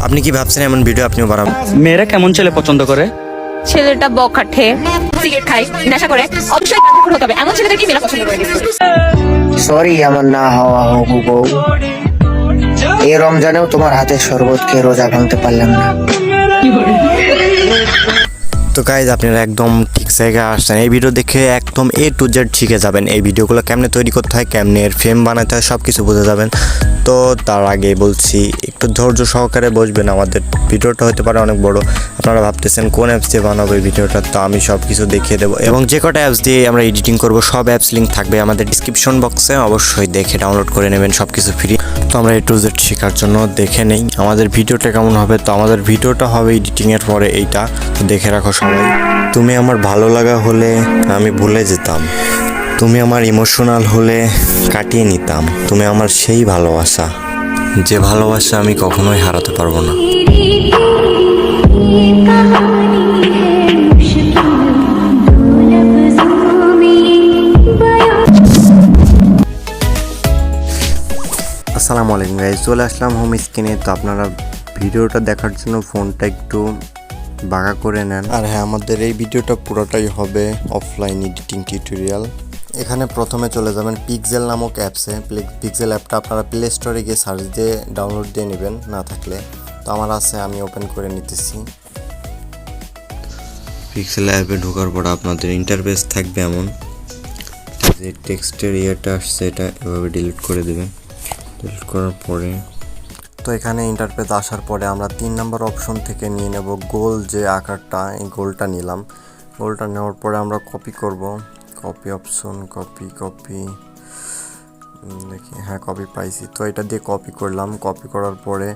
আপনি কি ভাবছেন এমন ভিডিও আপনিও বানাবেন? মেয়েরা কেমন ছেলে পছন্দ করে? ছেলেটা বখাটে, সিগারেট খায়, নেশা করে, অবশ্যই গাঁজাখোর হতে হবে। এমন ছেলেদেরকে মেয়েরা পছন্দ করে। সরি আমার না হওয়া হবু বউ, এই রমজানেও তোমার হাতের শরবত খেয়ে রোজা ভাঙতে পারলাম না। তো গাইজ আপনারা একদম ঠিক জায়গায় আসছেন। এই ভিডিও দেখে একদম A to Z শিখে যাবেন। এই ভিডিওগুলো কেমনে তৈরি করতে হয়, কেমনে এর ফ্রেম বানাতে হয়, সব কিছু বুঝে যাবেন। তো তার আগে বলছি একটু ধৈর্য সহকারে বসবেন। আমাদের ভিডিওটা হতে পারে অনেক বড়। আপনারা ভাবতেছেন কোন অ্যাপস দিয়ে বানাবো এই ভিডিওটা, তো আমি সব কিছু দেখিয়ে দেবো। এবং যে কটা অ্যাপস দিয়ে আমরা এডিটিং করব সব অ্যাপস লিঙ্ক থাকবে আমাদের ডিসক্রিপশন বক্সে, অবশ্যই দেখে ডাউনলোড করে নেবেন, সব কিছু ফ্রি। তো আমরা A to Z শেখার জন্য দেখে নেই আমাদের ভিডিওটা কেমন হবে। তো আমাদের ভিডিওটা হবে এডিটিংয়ের পরে এইটা, তো দেখে রাখো সবাই। তুমি আমার ভালো লাগা হলে আমি ভুলে যেতাম, তুমি আমার ইমোশনাল হলে কাটিয়ে নিতাম, তুমি আমার সেই ভালোবাসা, যে ভালোবাসা আমি কখনোই হারাতে পারবো না। আসসালামু আলাইকুম গাইস, চলে আসলাম হোম স্ক্রিনে। তো আপনারা ভিডিওটা দেখার জন্য ফোনটা একটু বাঁকা করে নেন। আর হ্যাঁ, আমাদের এই ভিডিওটা পুরোটাই হবে অফলাইন এডিটিং টিউটোরিয়াল। এখানে প্রথমে চলে যাবেন পিক্সেল নামক অ্যাপসে। পিক্সেল অ্যাপটা আপনারা প্লে স্টোরে গিয়ে সার্চ দিয়ে ডাউনলোড দিয়ে নেবেন, না থাকলে। তো আমার আছে, আমি ওপেন করে নিতেছি। পিক্সেল অ্যাপে ঢোকার পর আপনাদের ইন্টারফেস থাকবে এমন। যে টেক্সটের ইয়েটা আসছে এটা এভাবে ডিলিট করে দেবেন। ডিলিট করার পরে তো এখানে ইন্টারফেস আসার পরে আমরা 3 নম্বর অপশন থেকে নিয়ে নেব গোল, যে আকারটা, এই গোলটা নিলাম। গোলটা নেওয়ার পরে আমরা কপি করব। কপি অপশন, কপি দেখি, হ্যাঁ কপি পাইছি। তো এটা দিয়ে কপি করলাম। কপি করার পরে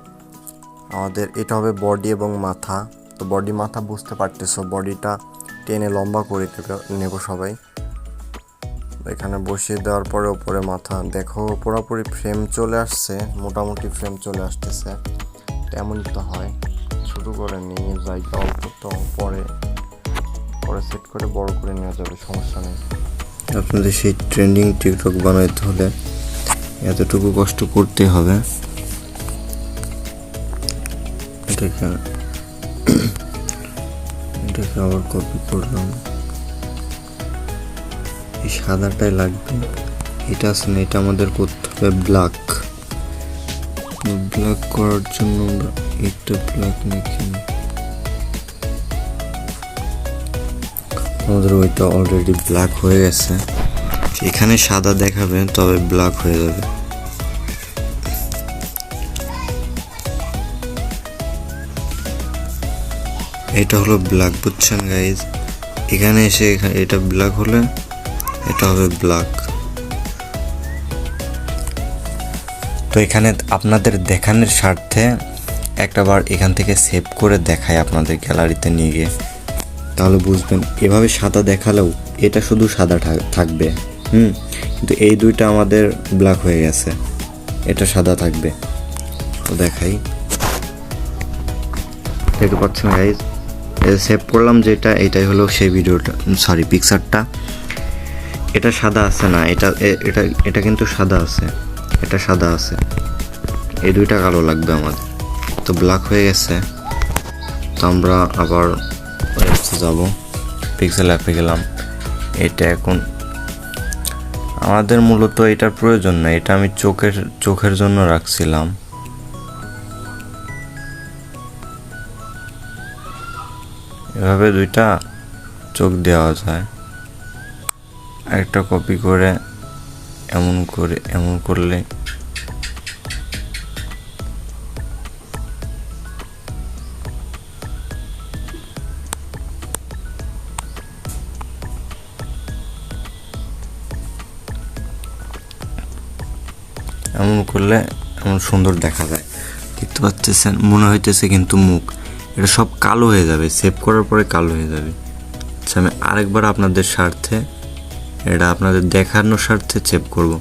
আমাদের এটা হবে বডি এবং মাথা। তো বডি মাথা বুঝতে পারতেছো, বডিটা টেনে লম্বা করে নেব সবাই। এখানে বসিয়ে দেওয়ার পরে উপরে মাথা, দেখো পুরোপুরি ফ্রেম চলে আসছে, মোটামুটি ফ্রেম চলে আসতেছে। এমনই তো হয়। ছোটো করে নিয়ে জায়গা অল্প, তো পরে সেট করে বড় করে নেওয়া যাবে, সমস্যা নেই। আপনাদের সেই ট্রেন্ডিং টিকটক বানাইতে হলে এতটুকু কষ্ট করতে হবে। এটাকে আবার কপি করলাম। এই সাদাটাই লাগবে, এটা আছে না, এটা আমাদের করতে হবে ব্ল্যাক। ব্ল্যাক করার জন্য আমরা একটা ব্ল্যাক নিচ্ছি। আমাদের ওইটা অলরেডি ব্ল্যাক হয়ে গেছে। এখানে সাদা দেখাবে, তবে ব্ল্যাক হয়ে যাবে। এটা হলো ব্ল্যাক, বুঝছেন গাইজ? এখানে এসে এটা ব্ল্যাক হলে এটা হবে ব্ল্যাক। তো এখানে আপনাদের দেখানোর স্বার্থে একটাবার এখান থেকে সেভ করে দেখায় আপনাদের গ্যালারিতে নিয়ে গিয়ে, তাহলে বুঝবেন। এভাবে সাদা দেখালেও এটা শুধু সাদা থাকবে, কিন্তু এই দুইটা আমাদের ব্ল্যাক হয়ে গেছে, এটা সাদা থাকবে। তো দেখাই, দেখতে পাচ্ছেন গাইজ? সেভ করলাম যেটা, এটাই হলো সেই ভিডিওটা, সরি পিকচারটা। এটা সাদা আছে না, এটা কিন্তু সাদা আছে, এটা সাদা আছে, এই দুইটা কালো লাগবে আমাদের। তো ব্ল্যাক হয়ে গেছে। তো আমরা আবার অ্যাপসে যাব, পিক্সেল অ্যাপে গেলাম। এটা এখন আমাদের মূলত এটার প্রয়োজন না, এটা আমি চোখের জন্য রাখছিলাম। এভাবে দুইটা চোখ দেওয়া যায়। একটা কপি করে এমন করলে এমন সুন্দর দেখা যায়। দেখতে পাচ্ছেন, মনে হইতেছে কিন্তু মুখ। এটা সব কালো হয়ে যাবে, সেভ করার পরে কালো হয়ে যাবে। আচ্ছা, আমি আরেকবার আপনাদের স্বার্থে, এটা আপনাদের দেখানোর স্বার্থে সেভ করব,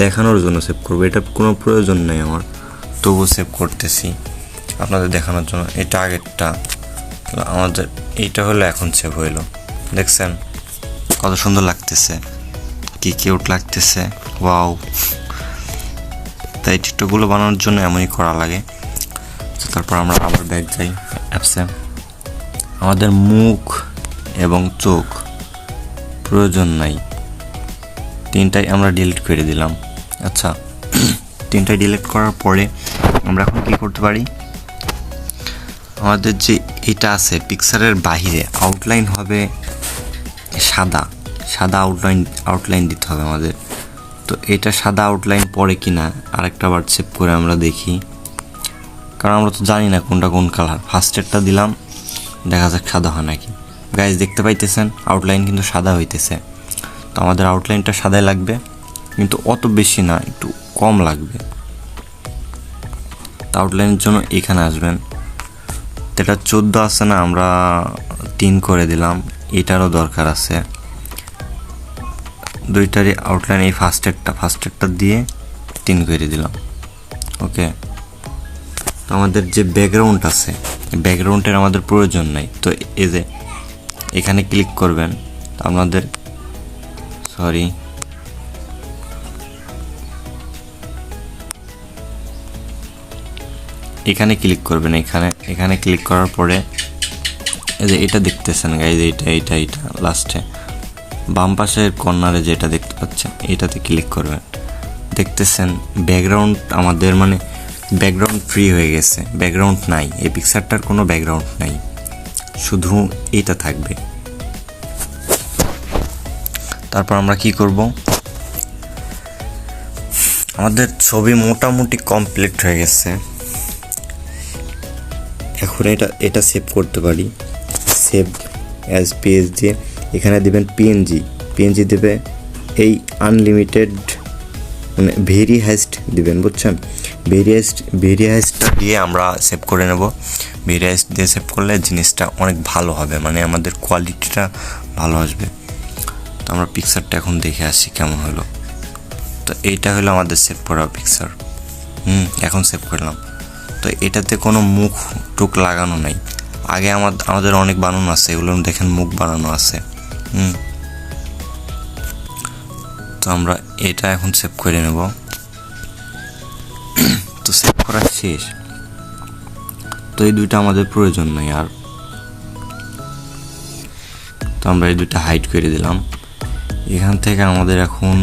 দেখানোর জন্য সেভ করব। এটা কোনো প্রয়োজন নেই আমার, তবুও সেভ করতেছি আপনাদের দেখানোর জন্য। এটা আগেরটা, আমাদের এইটা হলো এখন সেভ হইলো। দেখছেন কত সুন্দর লাগতেছে, কি কিউট লাগতেছে, ওয়াও। তাই টিকটকগুলো বানানোর জন্য এমনই করা লাগে। তারপর আমরা আবার ব্যাক যাই অ্যাপসে। আমাদের মুখ এবং চোখ প্রয়োজন নাই, তিনটাই আমরা ডিলিট করে দিলাম। আচ্ছা, তিনটাই ডিলিট করার পরে আমরা এখন কী করতে পারি, আমাদের যে এটা আছে পিকচারের বাহিরে আউটলাইন হবে সাদা আউটলাইন দিতে হবে আমাদের। তো এটা সাদা আউটলাইন পড়ে কি না আরেকটা বার সেভ করে আমরা দেখি, কারণ আমরা তো জানি না কোনটা কোন কালার। ফার্স্টেরটা দিলাম, দেখা যাক সাদা হয় নাকি। গাইজ দেখতে পাইতেছেন আউটলাইন কিন্তু সাদা হইতেছে। তো আমাদের আউটলাইনটা সাদাই লাগবে, কিন্তু অত বেশি না, একটু কম লাগবে। তো আউটলাইনের জন্য এখানে আসবেন। তো এটা 14 আছে না, আমরা 3 করে দিলাম। এটারও দরকার আছে, দুইটারই আউটলাইন এই ফার্স্টেরটা দিয়ে 3 করে দিলাম। ওকে, তো আমাদের যে ব্যাকগ্রাউন্ড আছে, ব্যাকগ্রাউন্ডের আমাদের প্রয়োজন নাই। তো এই যে এখানে ক্লিক করবেন, আপনাদের এখানে ক্লিক করবেন। এখানে ক্লিক করার পরে এই যে এটা দেখতেছেন গাইজ, এইটা লাস্টে বাম পাশের কর্নারে যেটা দেখতে পাচ্ছেন এটাতে ক্লিক করবেন। দেখতেছেন ব্যাকগ্রাউন্ড আমাদের মানে ব্যাকগ্রাউন্ড ফ্রি হয়ে গেছে, ব্যাকগ্রাউন্ড নাই, এই পিকচারটার কোনো ব্যাকগ্রাউন্ড নাই, শুধু এটা থাকবে। তারপর আমরা কি করব, আমাদের ছবি মোটামুটি কমপ্লিট হয়ে গেছে। এখন এটা সেভ করতে পারি, সেভ অ্যাজ পিএসডি দিয়ে এখানে দেবেন পিএনজি দেবে, এই আনলিমিটেড মানে ভেরি হাইস্ট দিবেন, বুঝছেন? ভেরি হাইস্টটা দিয়ে আমরা সেভ করে নেব। ভেরি হাইস্ট দিয়ে সেভ করলে জিনিসটা অনেক ভালো হবে, মানে আমাদের কোয়ালিটিটা ভালো আসবে। তো আমরা পিকচারটা এখন দেখে আসি কেমন হলো। তো এইটা হলো আমাদের সেভ করা পিকচার। এখন সেভ করলাম। তো এটাতে কোনো মুখ টুক লাগানো নাই, আগে আমাদের অনেক বানানো আছে, এগুলো দেখেন মুখ বানানো আছে। তো আমরা এটা এখন সেভ করে নেব। তো সেভ করা শেষ। তো এই দুইটা আমাদের প্রয়োজন নেই আর। তো আমরা এই দুইটা হাইড করে দিলাম। এখান থেকে আমাদের এখন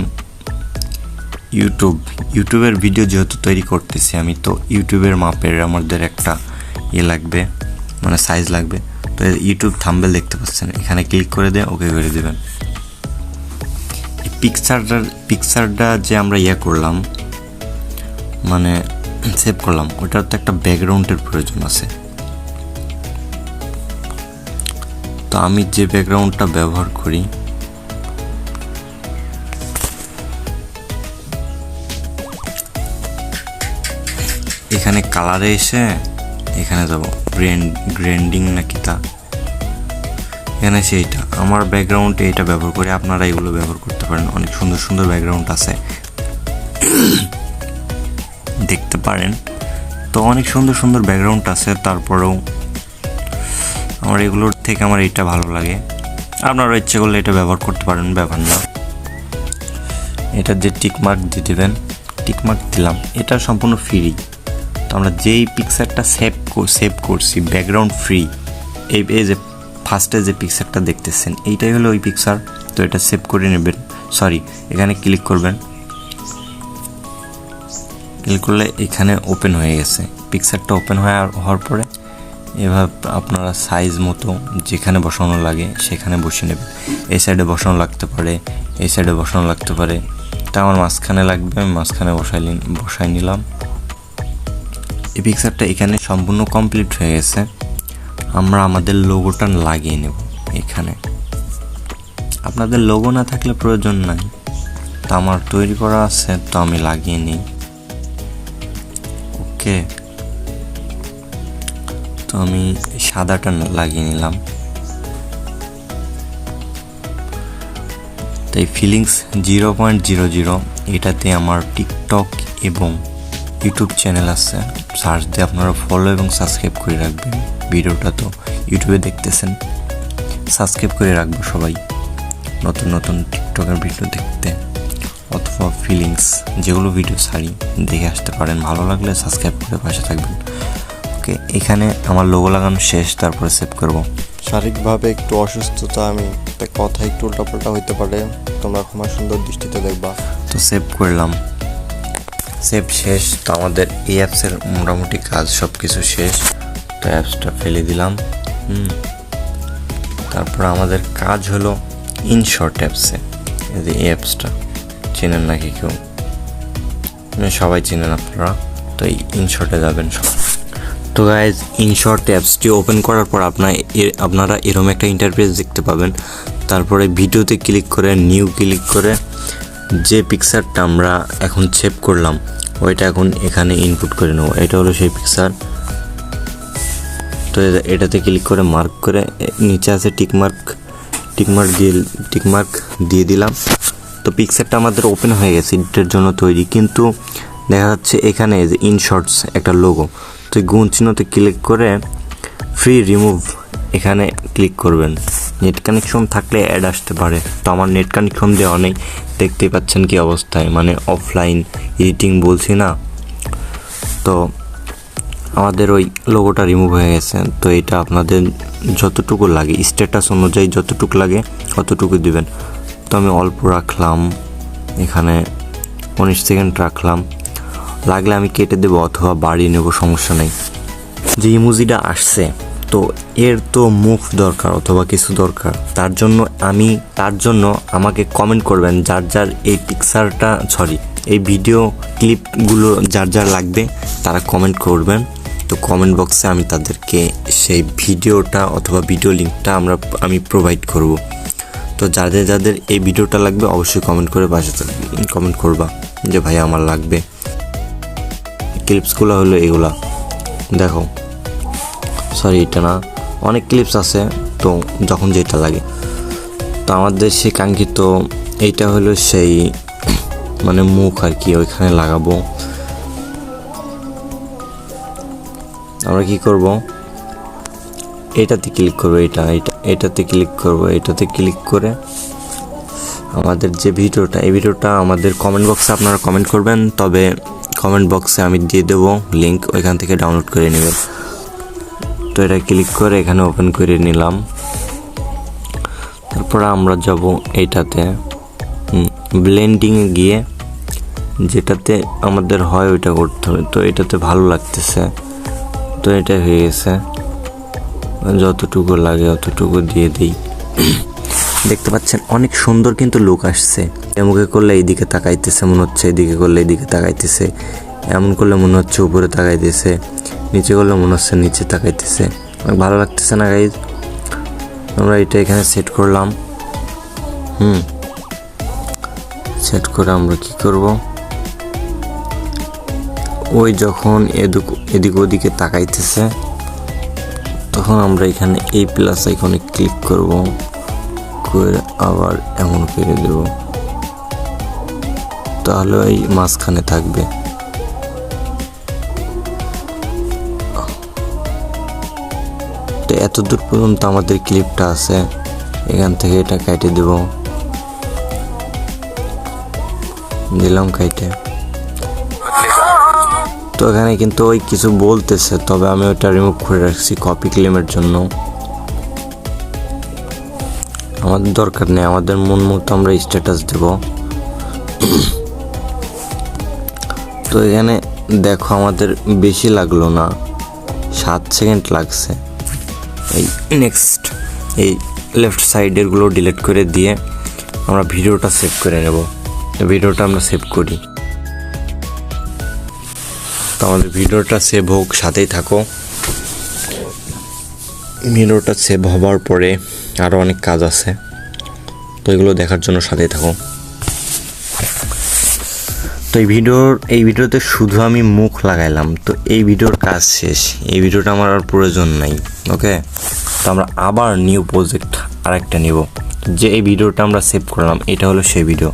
ইউটিউবের ভিডিও যেহেতু তৈরি করতেছি আমি, তো ইউটিউবের মাপের আমাদের একটা লাগবে, মানে সাইজ লাগবে। তো ইউটিউব থাম্বনেল দেখতে পাচ্ছেন, এখানে ক্লিক করে দিয়ে ওকে করে দেবেন। এই পিকচারটা যে আমরা করলাম মানে সেভ করলাম, ওটার তো একটা ব্যাকগ্রাউন্ডের প্রয়োজন আছে। তো আমি যে ব্যাকগ্রাউন্ডটা ব্যবহার করি, এখানে কালারে এসে এখানে যাব গ্রেন্ডিং নাকি তা, এখানে সেইটা আমার ব্যাকগ্রাউন্ডে এটা ব্যবহার করি। আপনারা এগুলো ব্যবহার করতে পারেন, অনেক সুন্দর সুন্দর ব্যাকগ্রাউন্ড আছে, দেখতে পারেন। তো অনেক সুন্দর সুন্দর ব্যাকগ্রাউন্ড আছে, তারপরেও আমার এগুলোর থেকে আমার এটা ভালো লাগে। আপনারা ইচ্ছে করলে এটা ব্যবহার করতে পারেন, ব্যাপার না। এটা যে টিকমার্ক দিয়ে দেবেন, টিকমার্ক দিলাম, এটা সম্পূর্ণ ফ্রি। তো আমরা যেই পিকচারটা সেভ করছি ব্যাকগ্রাউন্ড ফ্রি, এই যে ফার্স্টে যে পিকচারটা দেখতেছেন এইটাই হলো ওই পিকচার। তো এটা সেভ করে নেবেন, এখানে ক্লিক করবেন। ক্লিক করলে এখানে ওপেন হয়ে গেছে, পিকচারটা ওপেন হওয়ার পরে এভাবে আপনারা সাইজ মতো যেখানে বসানো লাগে সেখানে বসিয়ে নেবেন। এই সাইডে বসানো লাগতে পারে, এই সাইডে বসানো লাগতে পারে। তা আমার মাঝখানে লাগবে, আমি মাঝখানে বসাই নিলাম। এই পিকচারটা এখানে সম্পূর্ণ কমপ্লিট হয়ে গেছে। আমরা আমাদের লোগোটা লাগিয়ে নেব এখানে। আপনাদের লোগো না থাকলে প্রয়োজন নাই, তা আমার তৈরি করা আছে, তো আমি লাগিয়ে নিই। ওকে, তো আমি সাদাটা লাগিয়ে নিলাম। তাই ফিলিংস 0.00 এটাতে আমার টিকটক এবং ইউটিউব চ্যানেল আছে, সার্চ দিয়ে আপনারা ফলো এবং সাবস্ক্রাইব করে রাখবেন। ভিডিওটা তো ইউটিউবে দেখতেছেন, সাবস্ক্রাইব করে রাখবো সবাই নতুন নতুন টিকটকের ভিডিও দেখতে, অথবা ফিলিংস যেগুলো ভিডিও ছাড়ি দেখে আসতে পারেন। ভালো লাগলে সাবস্ক্রাইব করে পাশে থাকবেন। ওকে, এখানে আমার লোগো লাগানো শেষ, তারপরে সেভ করব। শারীরিকভাবে একটু অসুস্থতা আমি, তাই কথা একটু উল্টাপাল্টা হইতে পারে, তোমরা ক্ষমা সুন্দর দৃষ্টিতে দেখবা। তো সেভ করলাম, সেভ শেষ। তো আমাদের এই অ্যাপসের মোটামুটি কাজ সব কিছু শেষ। তো অ্যাপসটা ফেলে দিলাম। তারপর আমাদের কাজ হলো ইনশর্ট অ্যাপসে। এই যে এই অ্যাপসটা চেনেন নাকি কেউ? সবাই চেনেন আপনারা। তো এই ইনশর্টে যাবেন সব। তো গাইজ, ইনশর্ট অ্যাপসটি ওপেন করার পর আপনারা এরকম একটা ইন্টারফেস দেখতে পাবেন। তারপরে ভিডিওতে ক্লিক করে নিউ ক্লিক করে যে পিকচারটা আমরা এখন সেভ করলাম ওইটা এখন এখানে ইনপুট করে নেব। এটা হলো সেই পিকচার। তো এটাতে ক্লিক করে মার্ক করে নিচে আছে টিকমার্ক দিয়ে দিলাম। তো পিকচারটা আমাদের ওপেন হয়ে গেছে, এডিটের জন্য তৈরি। কিন্তু দেখা যাচ্ছে এখানে যে ইনশর্টস একটা লোগো, তো গুণ চিহ্নতে ক্লিক করে ফ্রি রিমুভ এখানে ক্লিক করবেন। নেট কানেকশন থাকলে অ্যাড আসতে পারে। তো আমার নেট কানেকশন দেওয়া নেই, দেখতেই পাচ্ছেন কি অবস্থায়, মানে অফলাইন এডিটিং বলছি না। তো আমাদের ওই লোগোটা রিমুভ হয়ে গেছে। তো এটা আপনাদের যতটুকু লাগে, স্ট্যাটাস অনুযায়ী যতটুকু লাগে ততটুকু দিবেন। তো আমি অল্প রাখলাম, এখানে 19 সেকেন্ড রাখলাম। লাগলে আমি কেটে দেবো অথবা বাড়িয়ে নেব, সমস্যা নেই। যে ইমোজিটা আসছে, তো এর তো মুখ দরকার অথবা কিছু দরকার। তার জন্য আমাকে কমেন্ট করবেন যার এই পিকচারটা এই ভিডিও ক্লিপগুলো যার লাগবে তারা কমেন্ট করবেন। তো কমেন্ট বক্সে আমি তাদেরকে সেই ভিডিওটা অথবা ভিডিও লিঙ্কটা আমি প্রোভাইড করব। তো যাদের এই ভিডিওটা লাগবে অবশ্যই কমেন্ট করে কমেন্ট করবা যে ভাই আমার লাগবে। ক্লিপসগুলো হলো এগুলা, দেখো, সরি এটা না, অনেক ক্লিপস আছে। তো যখন যেটা লাগে, তো আমাদের সেই কাঙ্ক্ষিত এইটা হলো সেই মানে মুখ আর কি, ওইখানে লাগাবো। আমরা কি করব, এটাতে ক্লিক করবো, এটাতে ক্লিক করবো। এটাতে ক্লিক করে আমাদের যে এই ভিডিওটা আমাদের কমেন্ট বক্সে আপনারা কমেন্ট করবেন। তবে কমেন্ট বক্সে আমি দিয়ে দেবো লিঙ্ক, ওইখান থেকে ডাউনলোড করে নেবেন। তো এটা ক্লিক করে এখানে ওপেন করে নিলাম। তারপরে আমরা যাব এইটাতে ব্লেন্ডিংয়ে গিয়ে যেটাতে আমাদের হয় ওইটা করতে হবে। তো এটাতে ভালো লাগতেছে, তো এটা হয়ে গেছে। যতটুকু লাগে অতটুকু দিয়ে দিই। দেখতে পাচ্ছেন অনেক সুন্দর কিন্তু লুক আসছে। এমুকে করলে এইদিকে তাকাইতেছে মনে হচ্ছে, এদিকে করলে এইদিকে তাকাইতেছে, এমন করলে মনে হচ্ছে উপরে তাকাইতেছে, নিচে করলে মনে হচ্ছে নিচে তাকাইতেছে। অনেক ভালো লাগতেছে না গাইজ? আমরা এটা এখানে সেট করলাম। সেট করে আমরা কি করব, ওই যখন এদিক ওদিকে তাকাইতেছে তখন আমরা এখানে এই প্লাস আইকনে ক্লিক করব, করে আবার এমন করে দেব, তাহলে এই মাঝখানে থাকবে। তো এত দূর পর্যন্ত আমাদের ক্লিপটা আছে, এখান থেকে এটা কেটে দেব, দিলাম কেটে। তো এখানে কিন্তু ওই কিছু বলতেছে, তবে আমি ওটা রিমুভ করে রাখছি কপি ক্লেমের জন্য। আমাদের দরকার নেই, আমাদের মন মতো আমরা স্ট্যাটাস দেব। তো এখানে দেখো আমাদের বেশি লাগলো না, 7 সেকেন্ড লাগছে। এই নেক্সট এই লেফট সাইডেরগুলো ডিলিট করে দিয়ে আমরা ভিডিওটা সেভ করে নেব। ভিডিওটা আমরা সেভ করি। তো আমাদের ভিডিওটা সেভ হোক, সাথেই থাকো। ভিডিওটা সেভ হবার পরে আরও অনেক কাজ আছে, তো এগুলো দেখার জন্য সাথেই থাকো। তো এই ভিডিওতে শুধু আমি মুখ লাগাইলাম। তো এই ভিডিওর কাজ শেষ, এই ভিডিওটা আমার আর প্রয়োজন নাই। ওকে, তো আমরা আবার নিউ প্রজেক্ট আরেকটা নিব। যে এই ভিডিওটা আমরা সেভ করলাম এটা হলো সেই ভিডিও।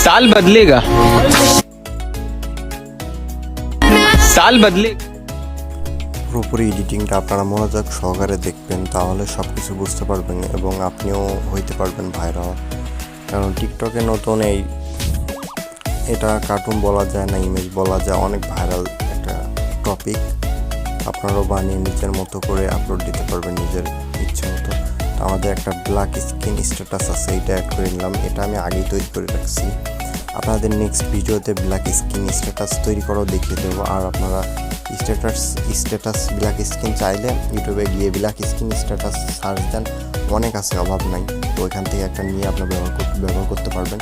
साल बदलेगा, साल बदले। পুরোপুরি এডিটিংটা আপনারা মনোযোগ সহকারে দেখবেন, তাহলে সব কিছু বুঝতে পারবেন এবং আপনিও হইতে পারবেন ভাইরাল। কারণ টিকটকে নতুন এই এটা কার্টুন বলা যায় না, ইমেজ বলা যায়, অনেক ভাইরাল একটা টপিক। আপনারাও বানিয়ে নিজের মতো করে আপলোড দিতে পারবেন নিজের ইচ্ছে মতো। তো আমাদের একটা ব্ল্যাক স্ক্রিন স্ট্যাটাস আছে, এটা অ্যাড করে নিলাম। এটা আমি আগেই তৈরি করে রাখছি। আপনাদের নেক্সট ভিডিওতে ব্ল্যাক স্ক্রিন স্ট্যাটাস তৈরি করাও দেখিয়ে দেবো। আর আপনারা স্ট্যাটাস ব্ল্যাক স্ক্রিন চাইলে ইউটিউবে গিয়ে ব্ল্যাক স্ক্রিন স্ট্যাটাস সার্চ দেন, অনেক আছে, অভাব নাই। তো ওইখান থেকে একটা নিয়ে আপনার ব্যবহার করতে পারবেন।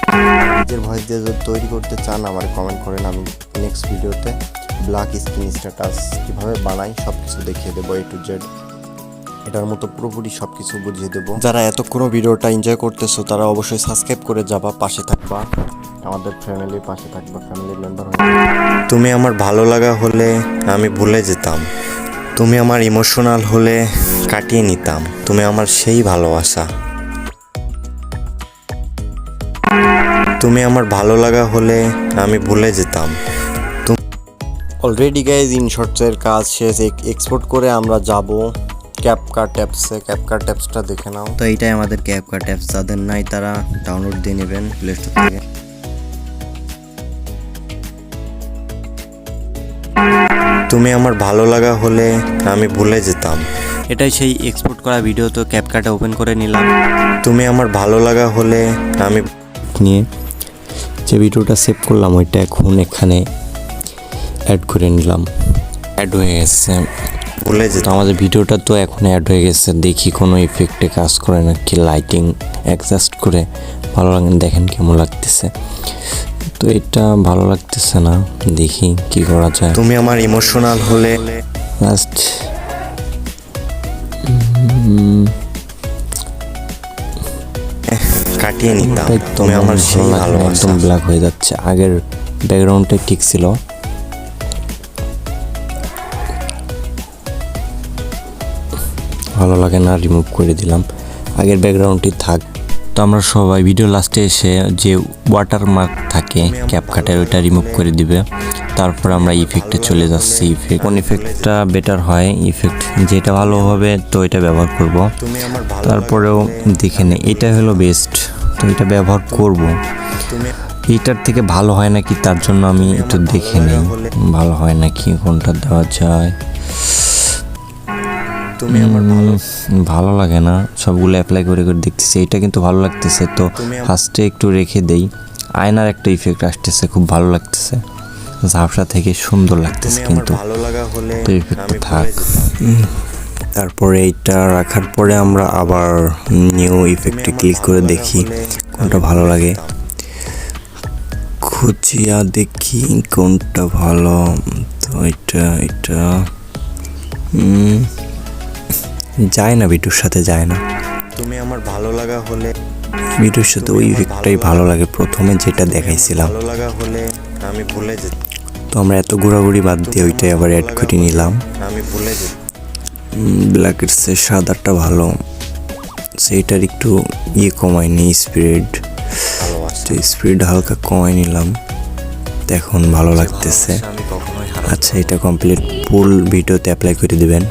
নিজের ভয়েস দিয়ে যদি তৈরি করতে চান আমার কমেন্ট করেন, আমি নেক্সট ভিডিওতে ব্ল্যাক স্ক্রিন স্ট্যাটাস কীভাবে বানাই সব কিছু দেখিয়ে দেবো, A to Z। এটার মতো পুরোপুরি সব কিছু বুঝিয়ে দেবো। যারা এতক্ষণ ভিডিওটা এনজয় করতেছো তারা অবশ্যই সাবস্ক্রাইব করে যাবা, পাশে থাকবা, আমাদের ফ্যামিলির পাশে থাকবা, ফ্যামিলির মেম্বার হয়ে। তুমি আমার ভালো লাগা হলে আমি ভুলে যেতাম, তুমি আমার ইমোশনাল হলে কাটিয়ে নিতাম, তুমি আমার সেই ভালোবাসা। তুমি আমার ভালো লাগা হলে আমি ভুলে যেতাম। অলরেডি গাইজ ইনশর্টসের কাজ শেষ, এক্সপোর্ট করে আমরা যাব ক্যাপকাট অ্যাপসে। ক্যাপকাট অ্যাপসটা দেখে নাও। তো এইটাই আমাদের ক্যাপকাট অ্যাপস, যাদের নাই তারা ডাউনলোড দিয়ে নেবেন প্লে স্টোর থেকে। তুমি আমার ভালো লাগা হলে আমি ভুলে যেতাম, এটাই সেই এক্সপোর্ট করা ভিডিও। তো ক্যাপকাটে ওপেন করে নিলাম। তুমি আমার ভালো লাগা হলে আমি নিয়ে যে ভিডিওটা সেভ করলাম ওইটা এখন এখানে অ্যাড করে নিলাম। অ্যাড হয়ে গেছে, ভুলে যেত আমাদের ভিডিওটা। তো এখন অ্যাড হয়ে গেছে, দেখি কোনো ইফেক্টে কাজ করে নাকি, লাইটিং অ্যাডজাস্ট করে ভালো লাগে, দেখেন কেমন লাগতেছে। তো এটা ভালো লাগতেছে না, দেখি কি করা যায়। তুমি আমার ইমোশনাল হলে লাস্ট কাটিয়ে নিতাম, তুমি আমার সেই ভালোবাসা। একদম ব্ল্যাক হয়ে যাচ্ছে, আগের ব্যাকগ্রাউন্ডটা ঠিক ছিল। ভালো লাগে না, রিমুভ করে দিলাম, আগের ব্যাকগ্রাউন্ডটি থাক। তো আমরা সবাই ভিডিও লাস্টে এসে যে ওয়াটারমার্ক থাকে ক্যাপকাটের ওইটা রিমুভ করে দিবে। তারপর আমরা ইফেক্টে চলে যাচ্ছি। কোন ইফেক্টটা বেটার হয়, ইফেক্ট যেটা ভালো হবে তো এটা ব্যবহার করব। তারপরেও দেখে নে, এটা হলো বেস্ট, তো এটা ব্যবহার করব। এটার থেকে ভালো হয় নাকি তার জন্য আমি একটু দেখে নিই ভালো হয় নাকি, কোনটা দেওয়া যায়। তুমি আমার ভালো লাগে না, সবগুলো অ্যাপ্লাই করে করে দেখতেছি, এটা কিন্তু ভালো লাগতেছে। তো ফার্স্টে একটু রেখে দেই। আয়নার একটা ইফেক্ট আসতেছে, খুব ভালো লাগতেছে, ঝাপসা থেকে সুন্দর লাগতেছে, কিন্তু তো ইফেক্টটা থাক। তারপরে এইটা রাখার পরে আমরা আবার নিউ ইফেক্টে ক্লিক করে দেখি কোনটা ভালো লাগে, খুঁজিয়া দেখি কোনটা ভালো। তো এটা যায় না, ভিডিওর সাথে যায় না। তুমি আমার ভালো লাগা হলে ভিডিওর সাথে ওই ইফেক্টটাই ভালো লাগে, প্রথমে যেটা দেখাইছিলাম। ভালো লাগা হলে আমি ভুলে যেতাম। তো আমরা এত ঘোরাঘুরি বাদ দিয়ে ওইটাই আবার অ্যাড করে নিলাম। আমি ভুলে যেতাম। ব্ল্যাকের সে সাদাটা ভালো, সেইটার একটু কমায়নি স্পিড, স্পিড হালকা কমাই নিলাম, এখন ভালো লাগতেছে। আচ্ছা, এটা কমপ্লিট ফুল ভিডিওতে অ্যাপ্লাই করে দিবেন।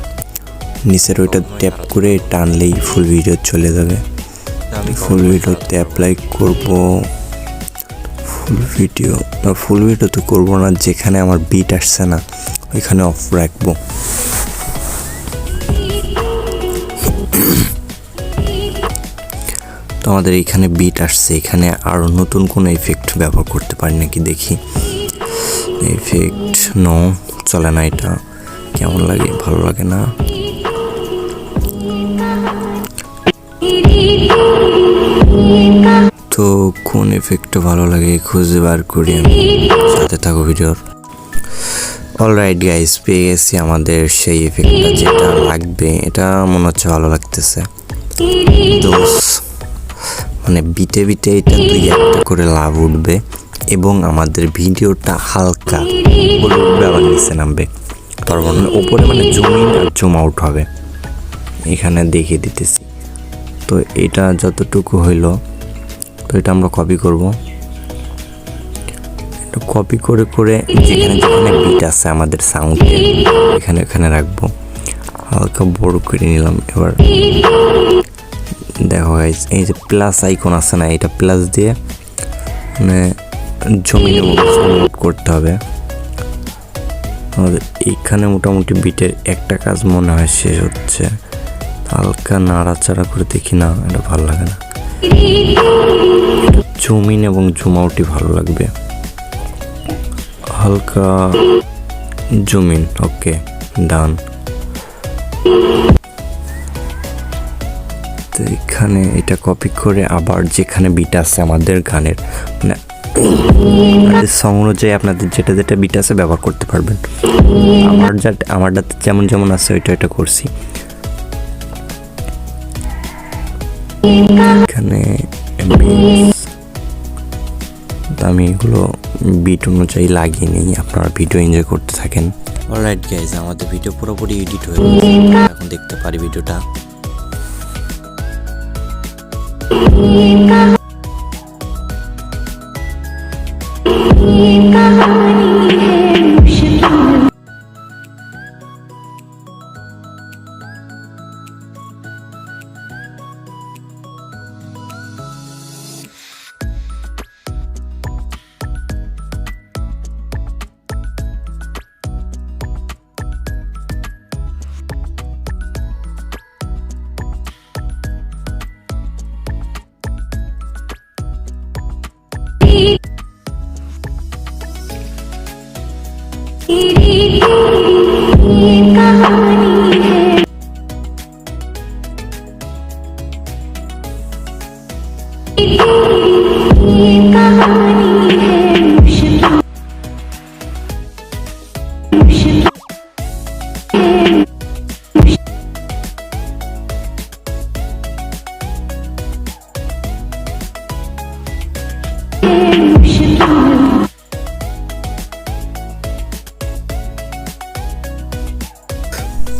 নিচের ওইটা ট্যাপ করে টানলেই ফুল ভিডিও চলে যাবে। ফুল ভিডিওতে অ্যাপ্লাই করব। ফুল ভিডিও তো করবো না, যেখানে আমার বিট আসছে না ওইখানে অফ রাখবো। তো আমাদের এইখানে বিট আসছে, এখানে আরও নতুন কোনো ইফেক্ট ব্যবহার করতে পারি নাকি দেখি। ইফেক্ট নো, চলে না, এটা কেমন লাগে, ভালো লাগে না। তো কোন ইফেক্টটা ভালো লাগে খুঁজে বার করি, আমি সাথে থাকো ভিডিওর। অলরাইট গাইস, পেয়ে গেছি আমাদের সেই ইফেক্টটা যেটা লাগবে। এটা মনে হচ্ছে ভালো লাগতেছে। মানে বিটে বিটে এটা 2-1টা করে লাভ উঠবে এবং আমাদের ভিডিওটা হালকা উঠবে, আবার নিচে নামবে। তার মানে ওপরে মানে জুম ইন আর জুম আউট হবে, এখানে দেখিয়ে দিতেছি। তো এটা যতটুকু হইলো, তো এটা আমরা কপি করব। এটা কপি করে করে যেখানে যেখানে বিট আছে আমাদের সাউন্ডে এখানে রাখবো। হালকা বড় করে নিলাম। এবার দেখো গাইস, এই যে প্লাস আইকন আছে না, এটা প্লাস দিয়ে মানে জমিনে লোড করতে হবে। আমাদের এইখানে মোটামুটি বিটের একটা কাজ মনে হয় শেষ হচ্ছে। হালকা নাড়াচাড়া করে দেখি, না এটা ভালো লাগে না, জমিন এবং জুম আউটই ভালো লাগবে। হালকা জুমিন, ওকে ডান। তো এখানে এটা কপি করে আবার যেখানে বিট আছে আমাদের গানের, মানে সং অনুযায়ী আপনাদের যেটা যেটা বিট আছে ব্যবহার করতে পারবেন। আমারটাতে যেমন যেমন আছে ওইটা করছি। এখানে আমি এগুলো বিট অনুযায়ী লাগিয়ে নিই, আপনারা ভিডিও এনজয় করতে থাকেন। অলরাইট গাইজ, আমাদের ভিডিও পুরোপুরি এডিট হয়ে গেছে, এখন দেখতে পারি ভিডিওটা।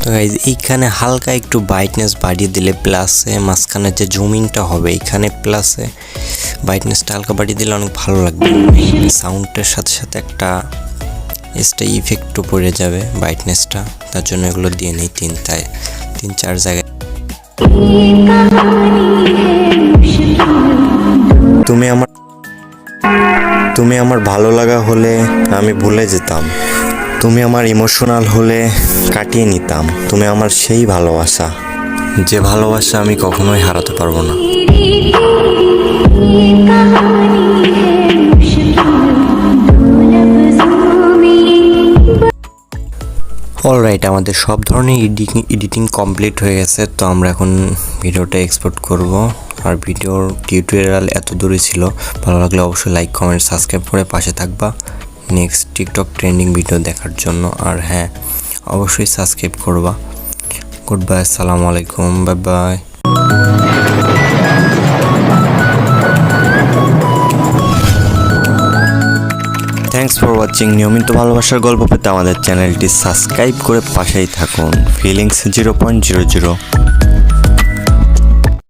তো গাইজ, এইখানে হালকা একটু ব্রাইটনেস বাড়িয়ে দিলে প্লাসে মাঝখানে যে জুমিংটা হবে এইখানে প্লাসে ব্রাইটনেসটা হালকা বাড়িয়ে দিলে অনেক ভালো লাগবে। সাউন্ডের সাথে সাথে একটা ইফেক্টও পড়ে যাবে ব্রাইটনেসটা, তার জন্য এগুলো দিয়ে নেই 3-4 জায়গায়। তুমি আমার ভালো লাগা হলে আমি ভুলে যেতাম, তুমি আমার ইমোশনাল হলে কাটিয়ে নিতাম, তুমি আমার সেই ভালোবাসা, যে ভালোবাসা আমি কখনোই হারাতে পারবো না। অলরাইট, আমাদের সব ধরনের এডিটিং কমপ্লিট হয়ে গেছে। তো আমরা এখন ভিডিওটা এক্সপোর্ট করব। আর ভিডিওর টিউটোরিয়াল এত দূরে ছিল, ভালো লাগলে অবশ্যই লাইক কমেন্ট সাবস্ক্রাইব করে পাশে থাকবা নেক্সট টিকটক ট্রেন্ডিং ভিডিও দেখার জন্য। আর হ্যাঁ, অবশ্যই সাবস্ক্রাইব করবা। গুড বাই, আসসালামু আলাইকুম, bye bye. Thanks for watching. নিয়মিত ভালোবাসার গল্প পেতে আমাদের চ্যানেলটি সাবস্ক্রাইব করে পাশেই থাকুন। ফিলিংস 0.00।